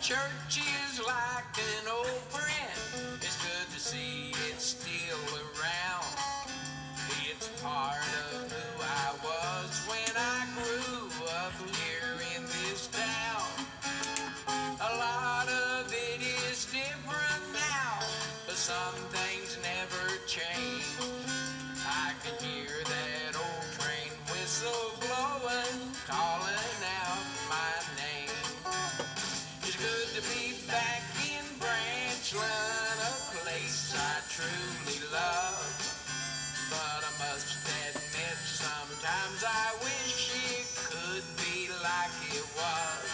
church is like an old friend. It's good to see it still around. It's part of who I was when I grew up here in this town. A lot of it is different now, but some things never change. I can hear that old train whistle blowing, calling out my name. It's good to be back in Branchland, a place I truly love. But I must admit, sometimes I wish it could be like it was.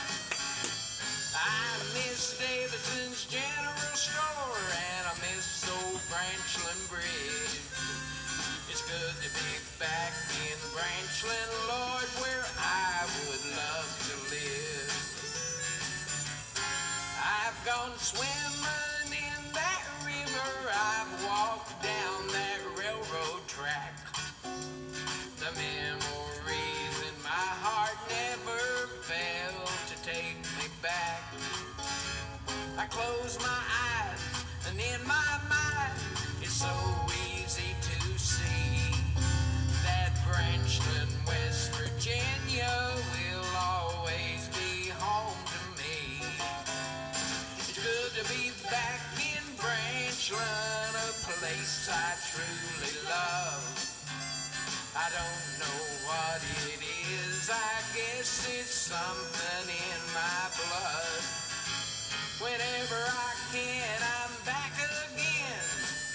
I miss Davidson's General Store, and I miss old Branchland Bridge. It's good to be back in Branchland, Lord, where I would love to live. I've gone swimming in that river, I've walked down that railroad track. The memories in my heart never fail to take me back. I close my eyes and in my mind it's so easy to see that Branchland, West Virginia will always be home to me. It's good to be back in Branchland, a place I truly love. I don't know what it is, I guess it's something in my blood. Whenever I can, I'm back again,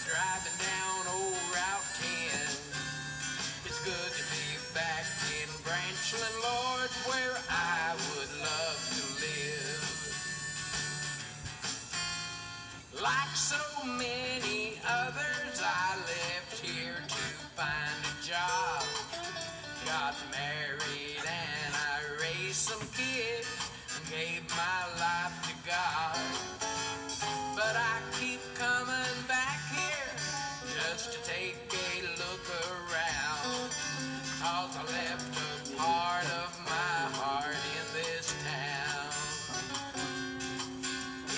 driving down old Route 10. It's good to be back in Branchland, Lord, where I would love to live. Like so many others, I left here to find a job. Got married and I raised some kids and gave my life to God. But I keep coming back here just to take a look around, 'cause I left a part of my heart in this town.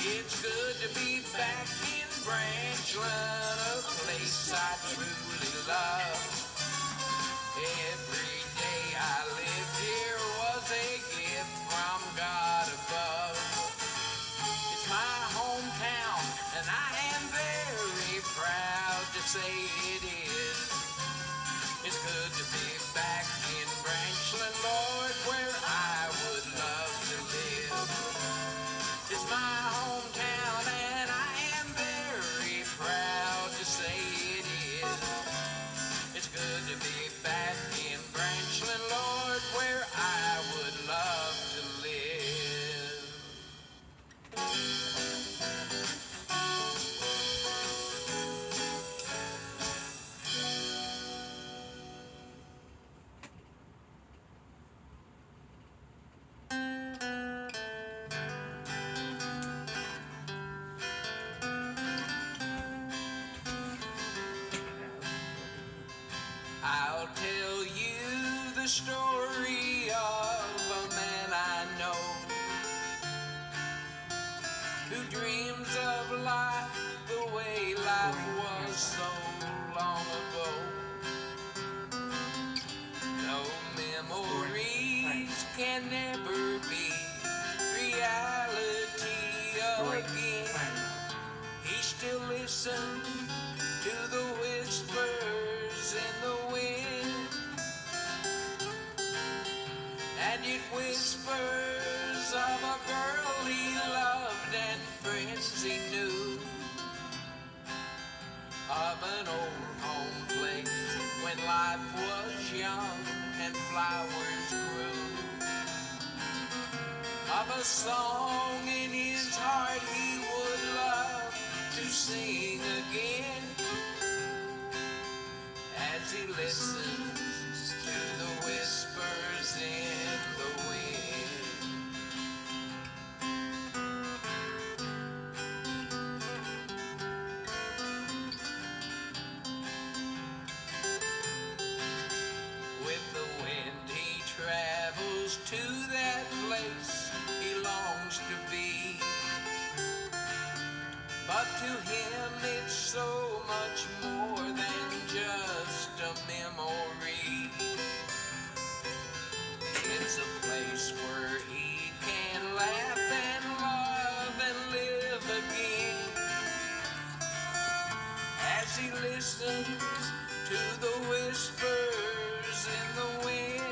It's good to be back in Branchland, a place I truly love. Every day I lived here was a gift from God above. It's my hometown and I am very proud to say it is. It's good to be back in Branchland, Lord, where I would love to live. It's my hometown and I am very proud to say it is. It's good to be back in Branchland, Lord, where I would love to live. I'll tell you the story of a man I know who dreams of life the way life was so long ago. No memories can never be reality again. He still listens to the whispers in the wind, and it whispers of a girl he loved and friends he knew, of an old home place when life was young and flowers grew, of a song in his heart he would love to sing again, as he listens to the whispers in the wind. With the wind he travels to that place he longs to be. but to him it's so much more than just a memory. It's a place where he can laugh and love and live again as he listens to the whispers in the wind.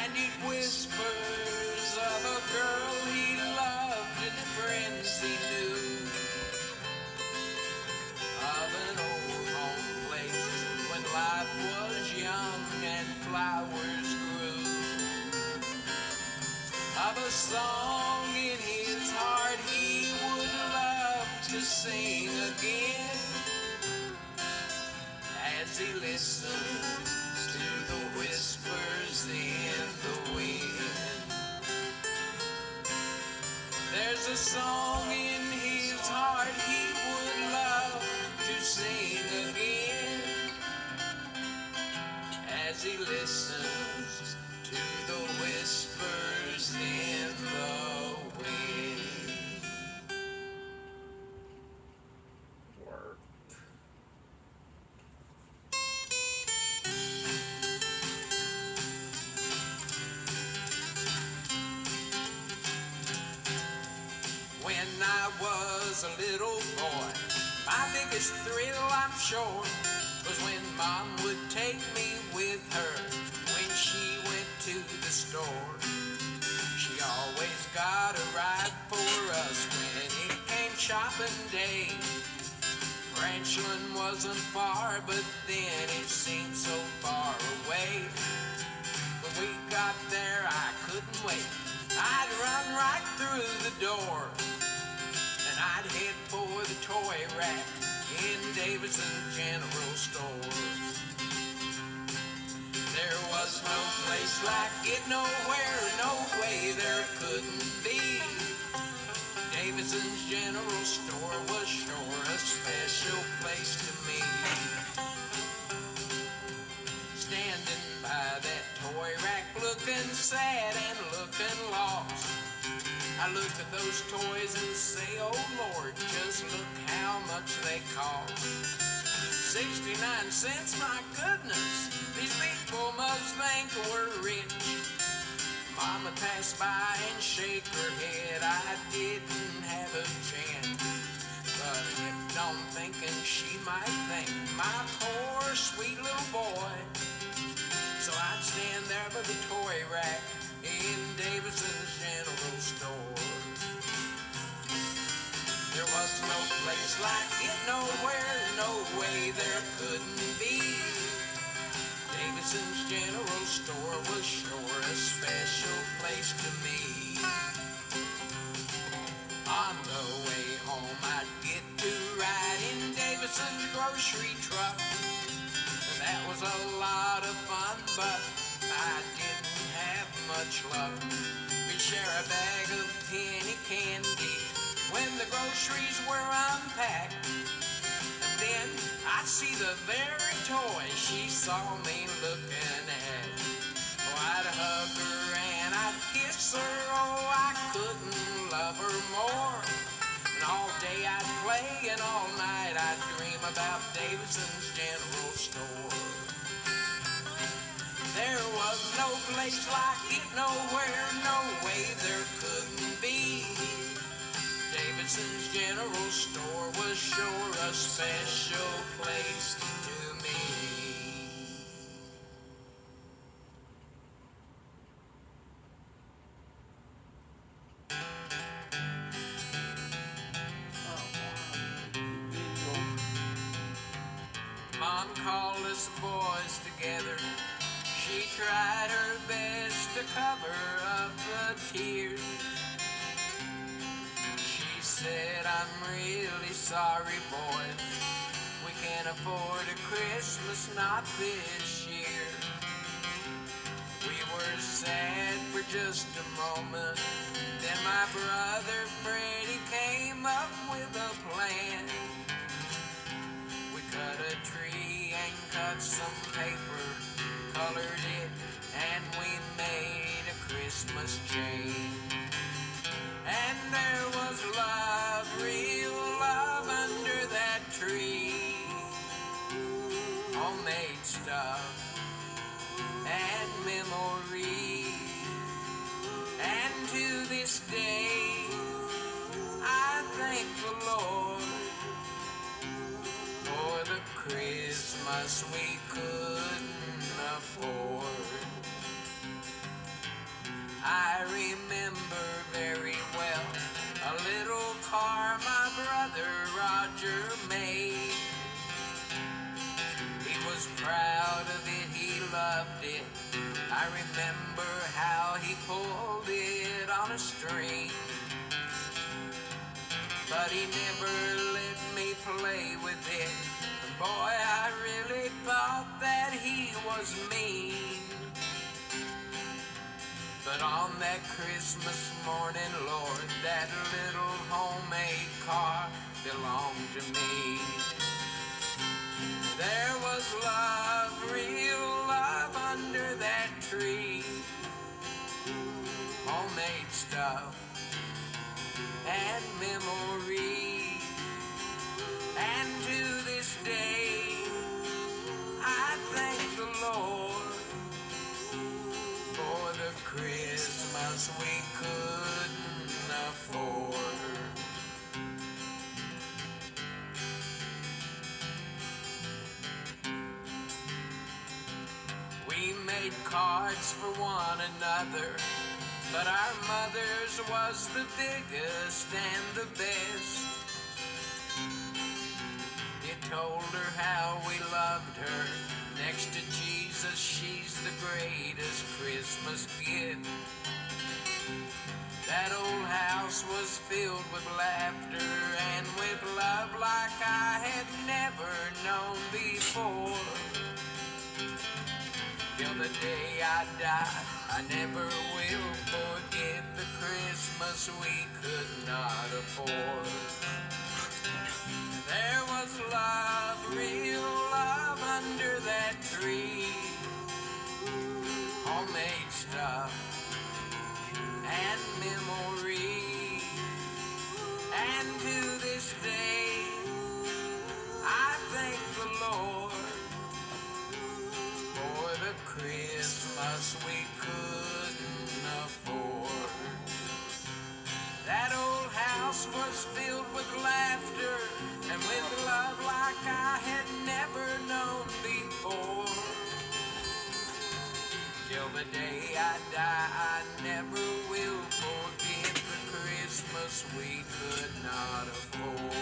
And it whispers of a girl he loved and friends he knew, of an old home place when life was young and flowers grew, of a song in his heart he would love to sing again as he listens to the whispers in the wind. There's a song in his heart he would love to sing again as he listens to the whispers in the wind. Work. When I was a little boy, my biggest thrill, I'm sure, was when Mom would take me with her when she went to the store. She always got a ride for us when it came shopping day. Branchland wasn't far, but then it seemed so far away. When we got there, I couldn't wait. I'd run right through the door, and I'd head for the toy rack in Davidson's General Store. There was no place like it, nowhere, no way there couldn't be. Davidson's General Store was sure a special place to me. Standing by that toy rack, looking sad and looking lost, I look at those toys and say, oh Lord, just look how much they cost. 69 cents, my goodness, these people must think we're rich. Mama passed by and shake her head, I didn't have a chance. But I kept on thinking she might think my poor sweet little boy. So I'd stand there by the toy rack in Davidson's General Store. There was no place like it, nowhere, no way there couldn't be. Davidson's General Store was sure a special place to me. On the way home I'd get to ride in Davidson's grocery truck. That was a lot of fun, but I didn't have much luck. We'd share a bag of penny candy when the groceries were unpacked. And then I'd see the very toy she saw me looking at. Oh, I'd hug her and I'd kiss her, oh, I couldn't love her more. And all day I'd play and all night I'd dream about Davidson's General Store. There was no place like it, nowhere, no way there couldn't be. Davidson's General Store was sure a special place to me. Mom called us boys together. She tried her best to cover up the tears. She said, I'm really sorry, boys. We can't afford a Christmas not this year. We were sad for just a moment. Then my brother Freddie came up with a plan. We cut a tree and cut some paper, colored it, and we made a Christmas tree. And there was stuff and memories. And to this day, I thank the Lord for the Christmas we couldn't afford. I remember very well a little car my brother Roger made. He was proud of it, he loved it. I remember how he pulled it on a string, but he never let me play with it. And boy, I really thought that he was mean. But on that Christmas morning, Lord, that little homemade car belonged to me. There was love, real love under that tree. Homemade stuff and memories. And to this day, I thank the Lord for the Christmas we couldn't afford. We made cards for one another, but our mother's was the biggest and the best. It told her how we loved her. Next to Jesus, she's the greatest Christmas gift. That old house was filled with laughter and with love like I had never known before. Till the day I die, I never will forget the Christmas we could not afford. There was love, real love under that tree. Homemade stuff and memories. And to this day, I thank the Lord for the Christmas we couldn't afford. That old house was filled with laughter and with love like I had never known before. Till the day I die, I never will forget the Christmas we could not afford.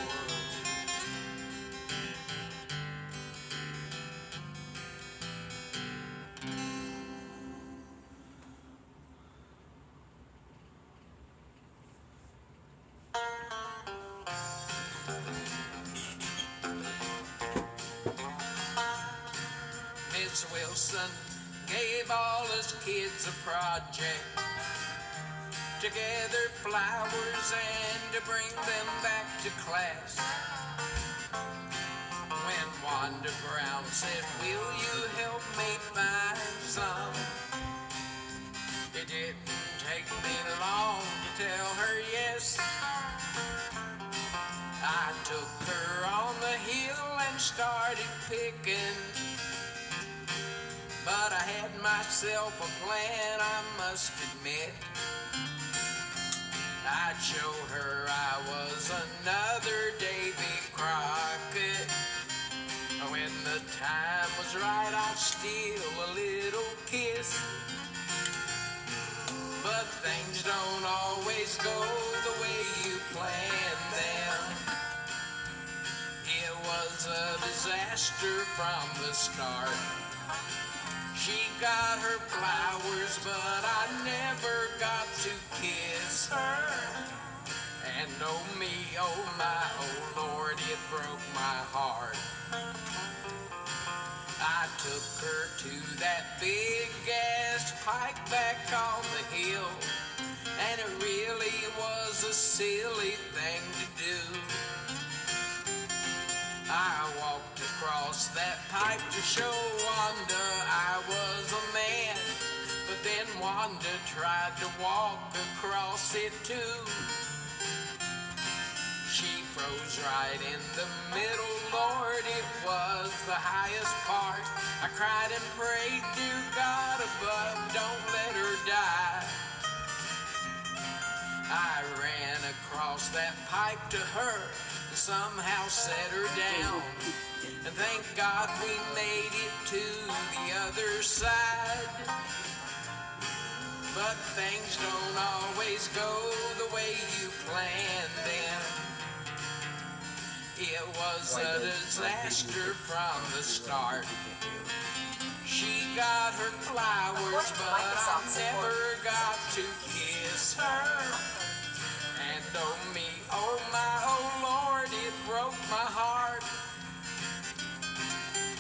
Miss Wilson gave all us kids a project to gather flowers and to bring them back to class. When Wanda Brown said, "Will you help me find some?" It didn't take me long to tell her yes. I took her on the hill and started picking. But I had myself a plan, I must admit. I'd show her I was another Davy Crockett. When the time was right, I'd steal a little kiss. But things don't always go the way you plan them. It was a disaster from the start. She got her flowers, but I never got to kiss her. And oh me, oh my, oh Lord, it broke my heart. I took her to that big gas pipe back on the hill, and it really was a silly thing to do. I walked across that pipe to show Wanda I was a man, but then Wanda tried to walk across it too. She froze right in the middle, Lord, it was the highest part. I cried and prayed, dear God above, don't let her die. I ran across that pipe to her and somehow set her down. And thank God we made it to the other side. But things don't always go the way you planned them. It was a disaster from the start. She got her flowers, but I never got to kiss her. And oh me, oh my, oh Lord, it broke my heart.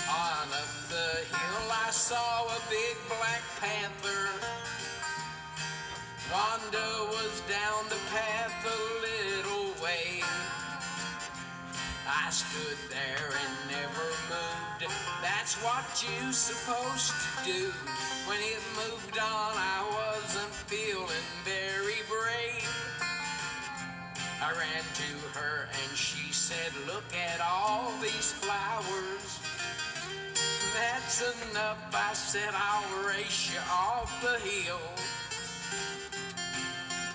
On up the hill I saw a big black panther. Wanda was down the path a little way. I stood there and never moved. That's what you're supposed to do. When it moved on, I wasn't feeling very brave. I ran to her and she said, look at all these flowers. That's enough, I said, I'll race you off the hill.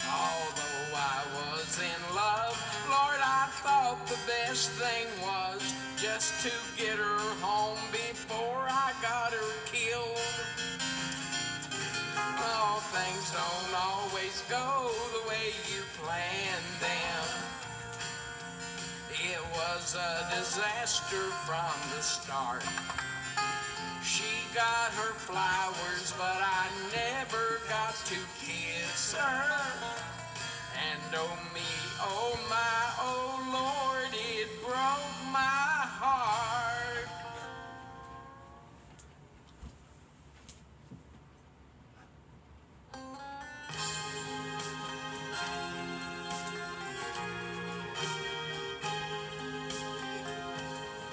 Although I was in love, Lord, I thought the best thing was just to get her home before I got her killed. Oh, things don't always go the way you planned them. It was a disaster from the start. She got her flowers, but I never got to kiss her. And oh me, oh my, oh Lord, it broke my heart.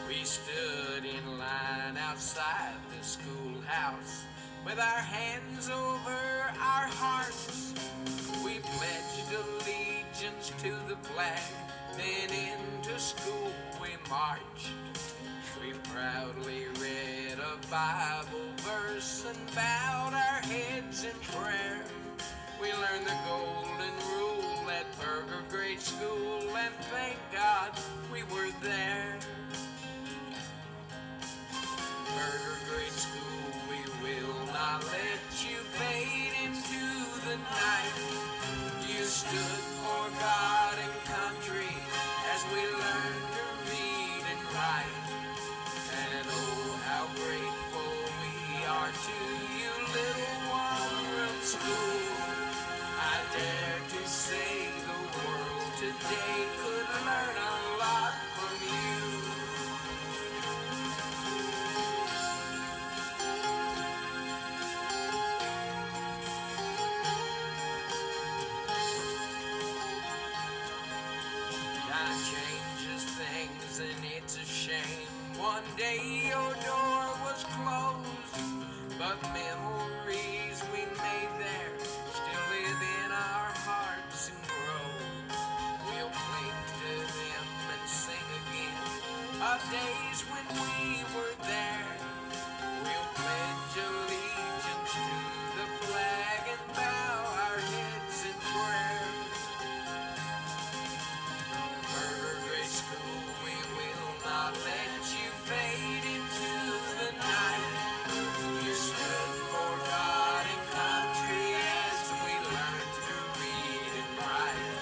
We stood in line outside the schoolhouse with our hands over our hearts. We pledged allegiance to the flag, then into school we marched. We proudly read a Bible verse and bowed our heads in prayer. We learned the golden rule at Burger Grade School, and thank God we were there. Burger Grade School, we will not let you fade into the night. You stood for God and country as we learned to read and write. And oh, how grateful we are to you, little one-room school. I dare to say the world today could learn a lot from you. Time changes things and it's a shame. One day your door was closed, but memories we made there still live in our hearts and grow. We'll cling to them and sing again of days when we were there. We'll pledge allegiance to the flag and bow our heads in prayer. Burger Grade School, we will not let you fade into the night. You stood for God and country as we learned to read and write.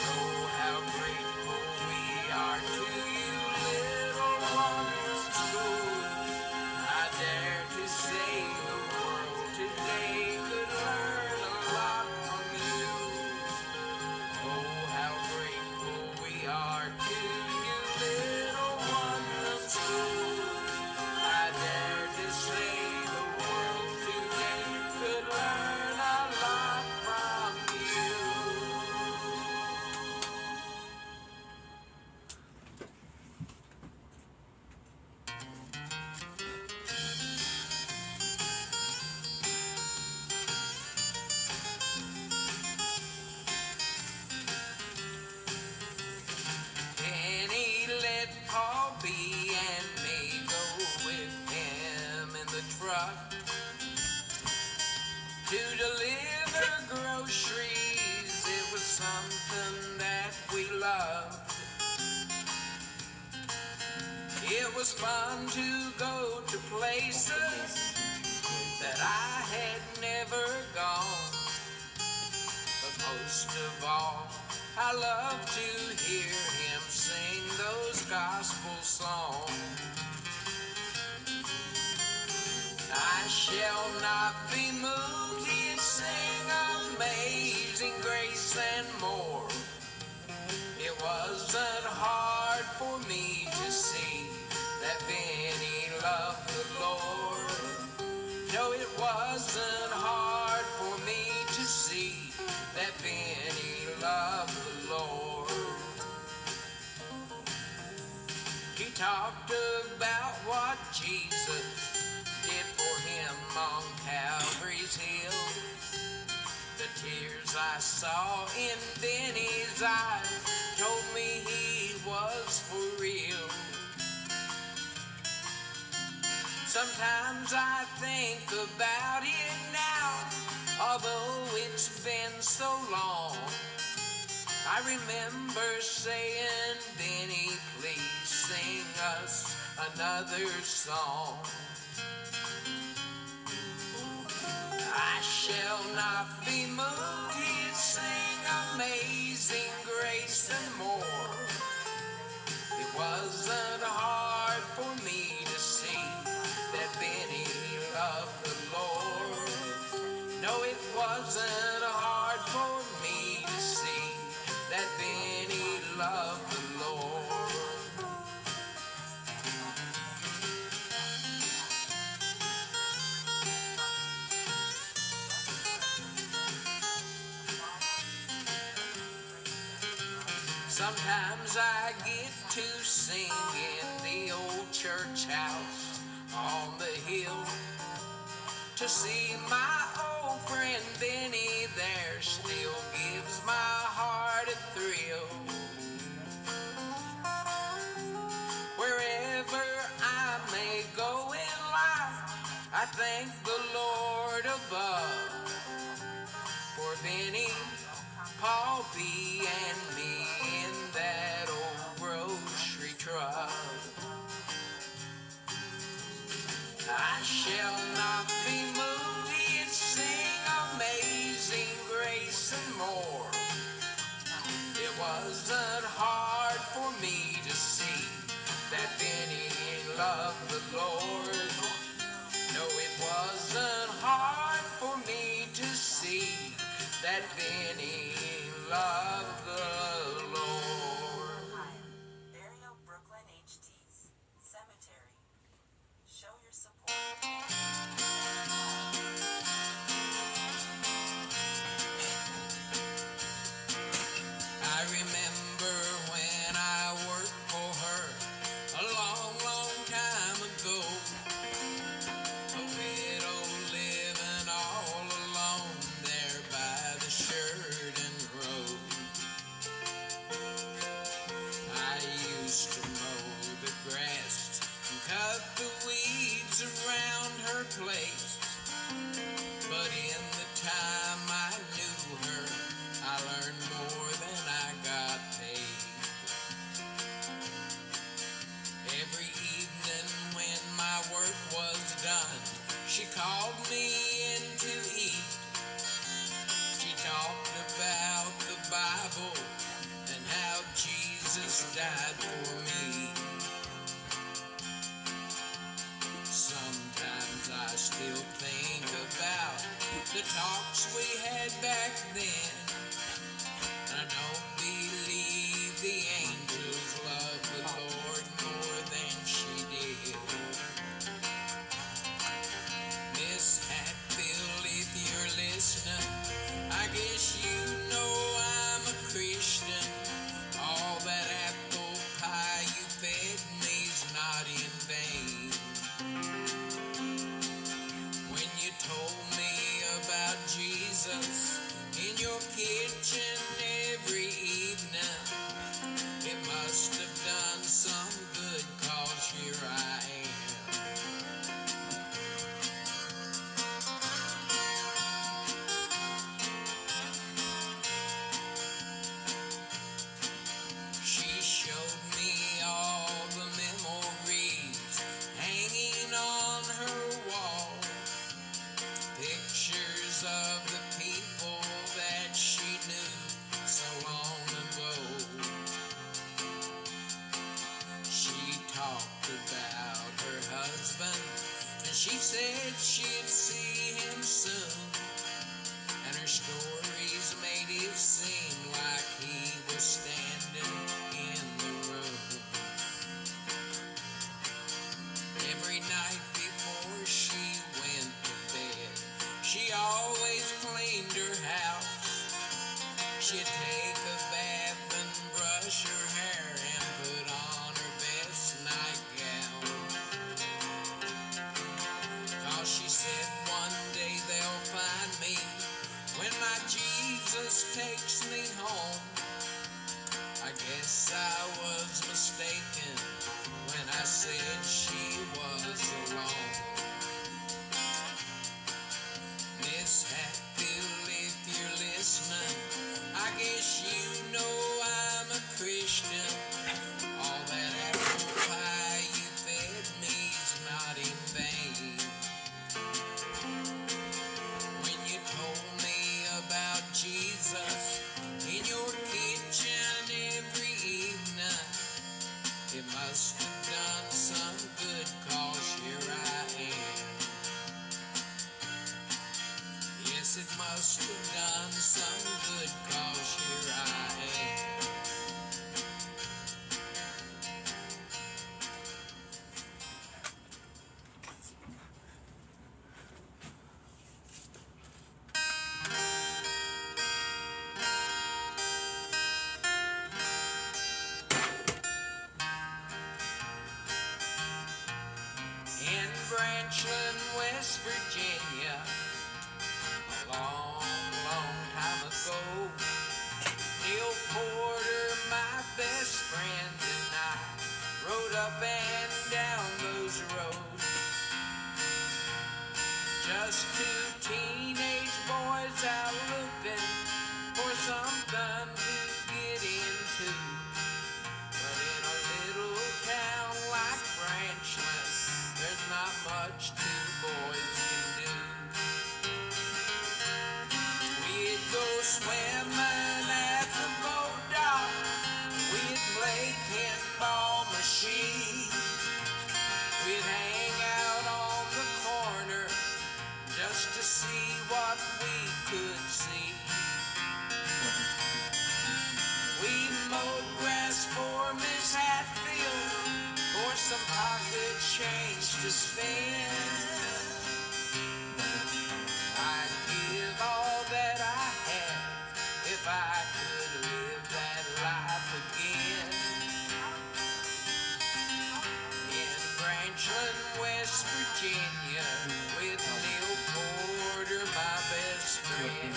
Oh, how grateful we are to you, little one-room school. It was fun to go to places that I had never gone. But most of all, I love to hear him sing those gospel songs. I shall not be moved, he'd sing Amazing Grace and more. It wasn't hard for me to see that Benny loved the Lord. No, it wasn't hard for me to see that Benny loved the Lord. He talked about what Jesus did for him on Calvary's hill. The tears I saw in Benny's eyes told me he was for real. Sometimes I think about it now, although it's been so long. I remember saying, Benny, please sing us another song. I shall not be moved, he'd sing Amazing Grace and more. It wasn't hard for me to see that Benny loved the Lord. No, it wasn't hard for me to see that Benny loved the Lord. Sometimes I get to sing in the old church house on the hill. To see my old friend Benny there still gives my heart a thrill. Wherever I may go in life, I thank the Lord above for Benny, Paul B. and me in that old grocery truck. I shall not be moved, he'd sing Amazing Grace and more. It wasn't hard for me to see that Benny loved the Lord. No, it wasn't hard for me to see that Benny loved the Lord. Hi, Burial Brooklyn HT's Cemetery. Show your support. I remember when I worked for her a long, long time ago. A widow living all alone there by the Sheridan Road. I used to mow the grass and cut the weeds around her place. But in the time I knew her, I learned more than I got paid. Every evening when my work was done, she called me in to eat. She talked about the Bible and how Jesus died for me. Sometimes I still think about the talks we had back then. I don't believe the angels love the Lord more than she did. Miss Hatfield, if you're listening, I guess you know I'm a Christian. All that apple pie you fed me's not in vain. When you told me about Jesus in your kitchen every evening, it must have done some good, 'cause here I am. She showed me all the memories She said she'd see him soon, and her stories made it seem like he was standing in the room. Every night before she went to bed, she always cleaned her house. She'd take a bath and brush her hair and put on her best nightgown. 'Cause she said one day they'll find me when my Jesus takes me home. I guess I was mistaken when I said she was alone. Miss Hatfield, if you're listening, I guess you know I'm a Christian. All that apple pie you fed me's not in vain. When you told me about Jesus in your kitchen every evening, it must have done some good, 'cause here I am. Yes, it must have done some good, 'cause here I am. In Branchland, West Virginia, a long, long time ago, Neil Porter, my best friend, and I rode up and down those roads. Just two teenage boys out looking for something to get into. But in a little town like Branchland, there's not much two boys can do. We'd go swimming at the boat dock, we'd play pinball machine, we'd hang out on the corner just to see what we could see. We mowed grass for Miss Hatfield for some pocket change to spend. I'd give all that I had if I could live that life again. In Branchland, West Virginia, with Neil Porter, my best friend.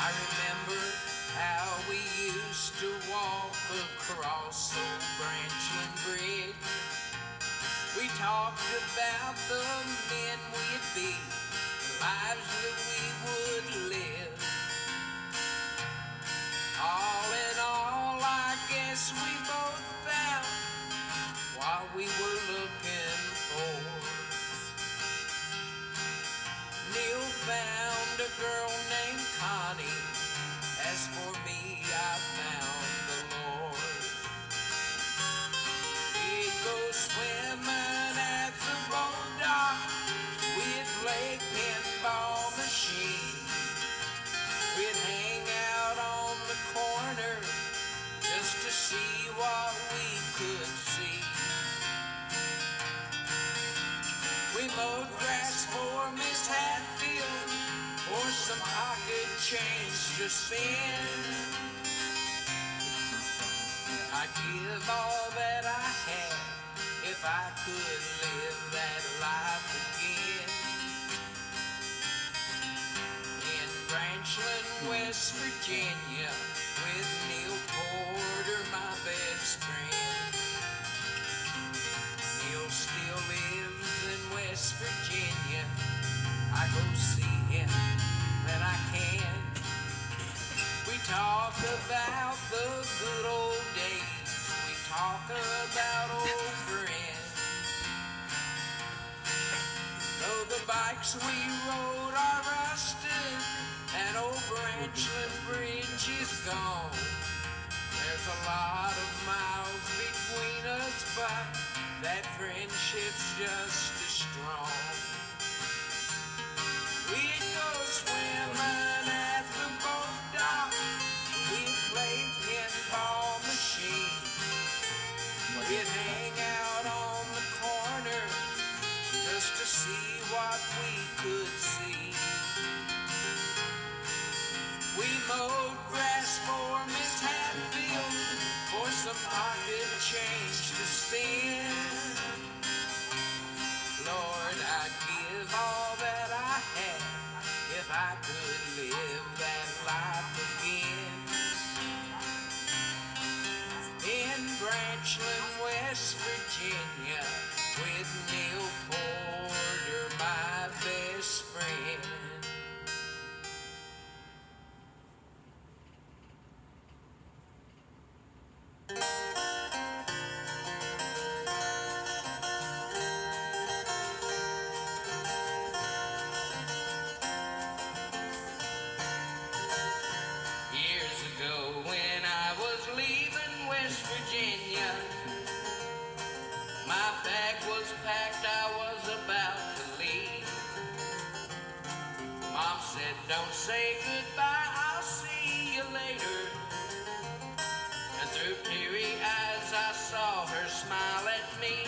I remember how we used to walk across old Branchland Bridge. We talked about the men we'd be, the lives that we would live. All in all, I guess we both found what we were looking for. Neil found a girl named Connie. As for me, I found the Lord. We'd go swimming at the boat dock, we'd play pinball machine, we'd hang out on the corner just to see what we could see. We mowed grass for Miss Hatfield for some pocket change to spend. I'd give all that I had if I could live that life again. In Branchland, West Virginia, with Neil Porter, my best friend. Neil still lives in West Virginia. I go see him when I can. We talk about the good old days, we talk about old friends. Though the bikes we rode are rusted and old Branchland Bridge is gone, there's a lot of miles between us, but that friendship we'd hang out on the corner just to see what we could see. We mowed grass for Miss Hatfield for some pocket change to spend. Lord, I'd give all that I had if I could live that life again. In Branchland, West Virginia, with Neil Porter, my best friend. Years ago, when I was leaving West Virginia, my bag was packed, I was about to leave. Mom said, don't say goodbye, I'll see you later. And through teary eyes I saw her smile at me.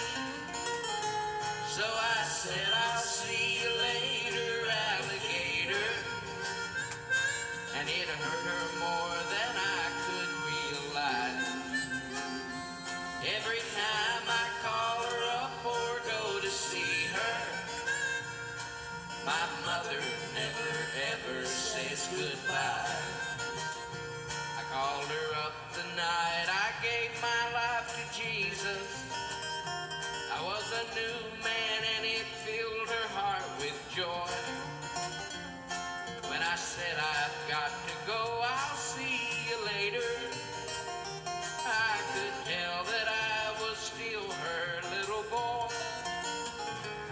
So I said, I'll see you later, alligator. And it hurt her more than I could realize. Every time I call her up or go to see her, my mother never ever says goodbye. I called her up the night I gave my life to Jesus. I was a new man and it filled her heart with joy. When I said I've got to go, I'll see you later, I could tell that I was still her little boy.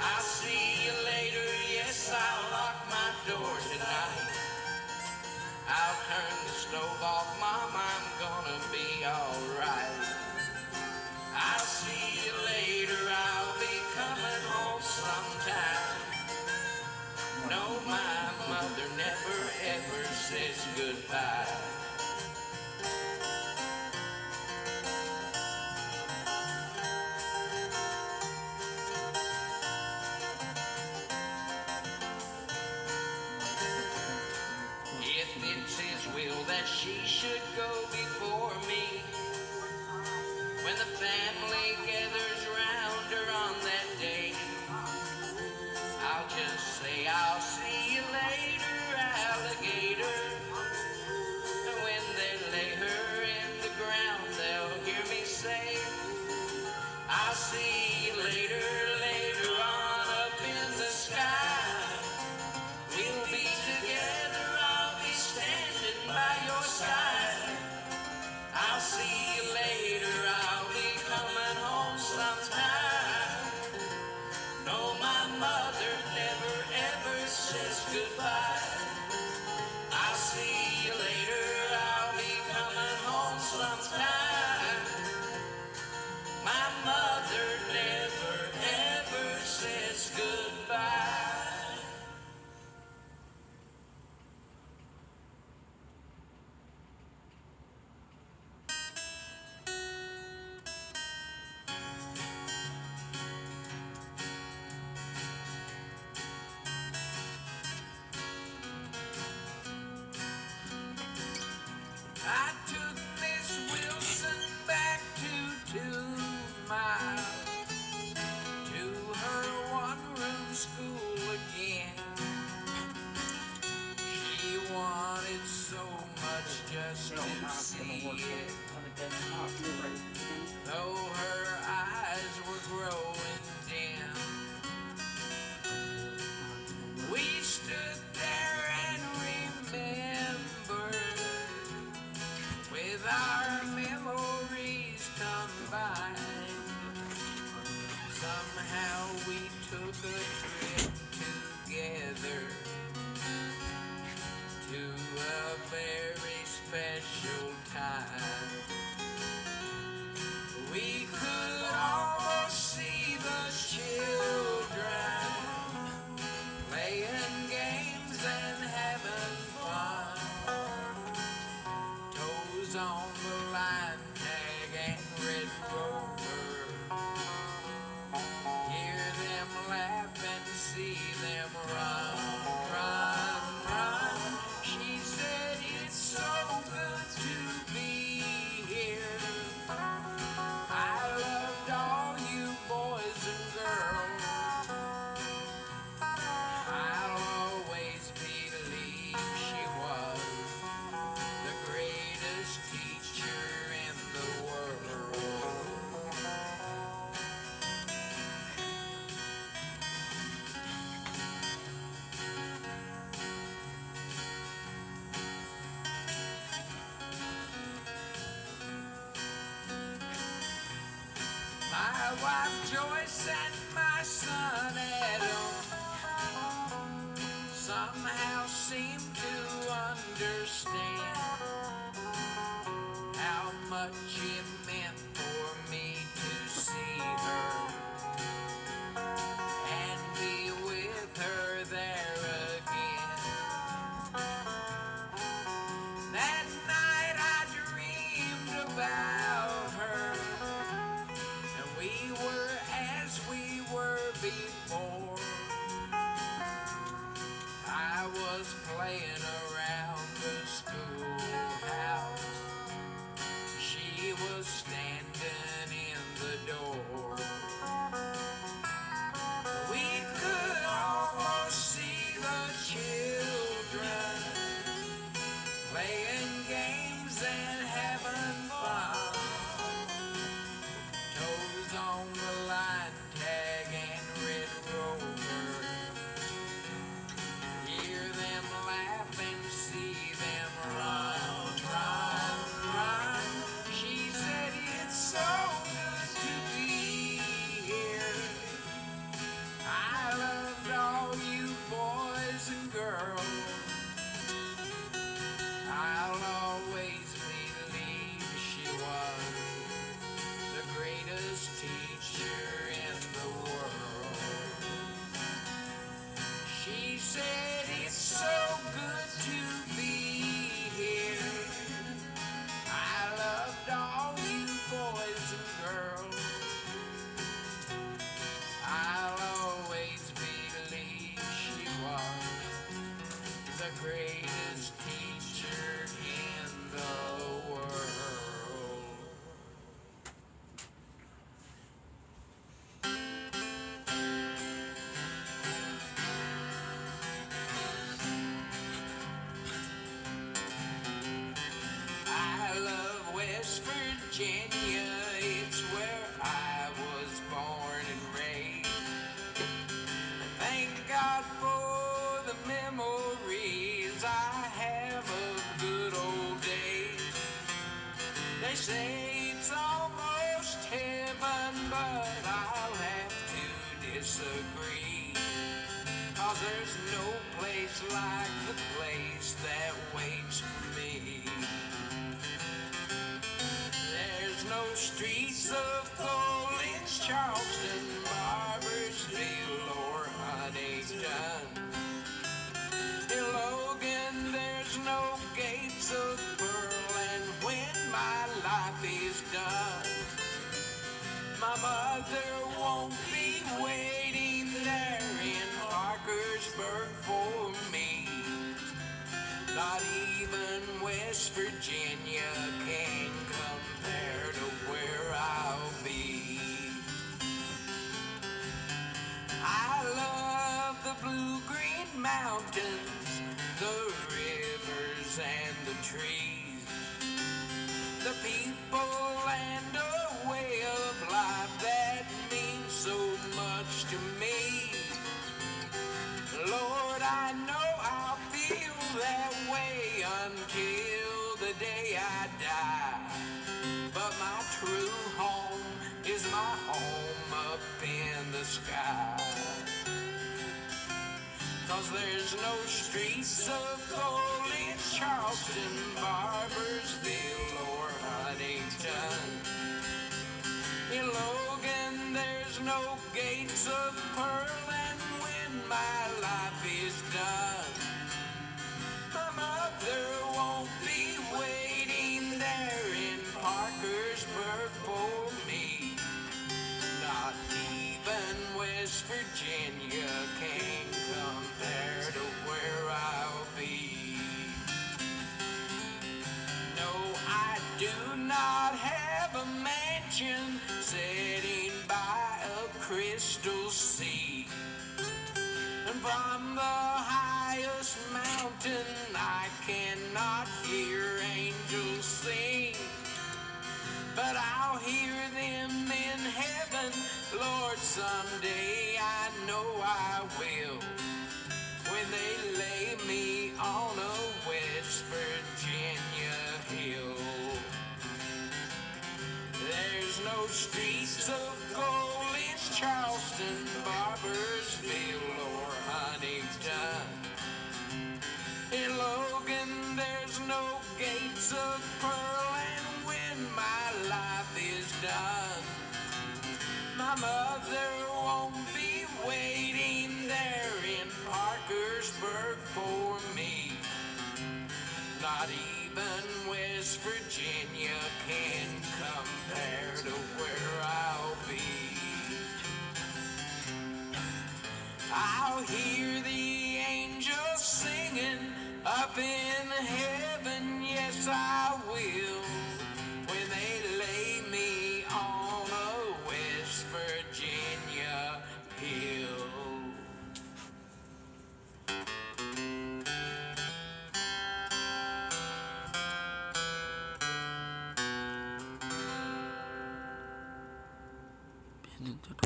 I'll see you later, yes, I'll lock my door tonight. I'll turn the stove off, Mom, I'm gonna be alright. I'll see you later, I'll be coming home sometime. No, my mother never ever says goodbye. If it's his will that she should go before me, when the family gathers round her on that day, I'll just say, I'll see you later, alligator. And when they lay her in the ground, they'll hear me say, I'll see you later, later on up in the sky. We'll be together, I'll be standing by your side. I'll see you later, I'll be coming home sometime. No, my mother never ever says goodbye. I'll see you later, I'll be coming home sometime. My mother never ever says goodbye. I took Miss Wilson back to 2 miles, to her one-room school again. She wanted so much just to see it, though her eyes were growing dim. We stood there and remembered, with our memories combined. Somehow we took a trip together to a very special time. We could almost see the children playing games and having fun. Toes on the line tag and red rover My wife Joyce and my son Adam somehow seem to understand how much it meant for me to see her and be with her there again. That night I dreamed about her, and we were as we were before. I was playing around the schoolhouse. She was standing in the door. We could almost see the children playing games and having fun. Toes on the line tag and Red Rover. Hear them laugh and see them run, run, run. She said it's so good to be here. I loved all you boys and girls. I'll always believe she was the greatest teacher in the world. She said it's so good to be here. I loved all you boys and girls. I'll always believe she was the greatest teacher in the world. I love West Virginia, it's where I was born and raised. Thank God for the memories I have of good old days. They say it's almost heaven, but I'll have to disagree. 'Cause there's no place like the place that waits for me. There's no streets of gold in Charleston, Barbersville, or Huntington. In Logan, there's no gates of pearl, and when my life is done, my mother won't be waiting there in Parkersburg for me. Not even West Virginia can compare to where I'll be. I love the blue-green mountains, the rivers and the trees, the people and a way of life that means so much to me. Lord, I know I'll feel that way until the day I die. But my true home is my home up in the sky. 'Cause there's no streets of gold in Charleston, Barbersville, or Huntington. In Logan, there's no gates of pearl, and when my life is done, my mother won't be waiting there in Parkersburg for me. Not even West Virginia can compare to where I'll be. No, I do not have a mansion sitting by a crystal sea. And from the highest mountain I cannot hear angels sing. But I'll hear them in heaven, Lord, someday I know I will. When they lay me on a West Virginia hill. There's no streets of My mother won't be waiting there in Parkersburg for me. Not even West Virginia can compare to where I'll be. I'll hear the angels singing up in heaven, yes I will, when they lay me on a West Virginia hill.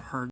Hard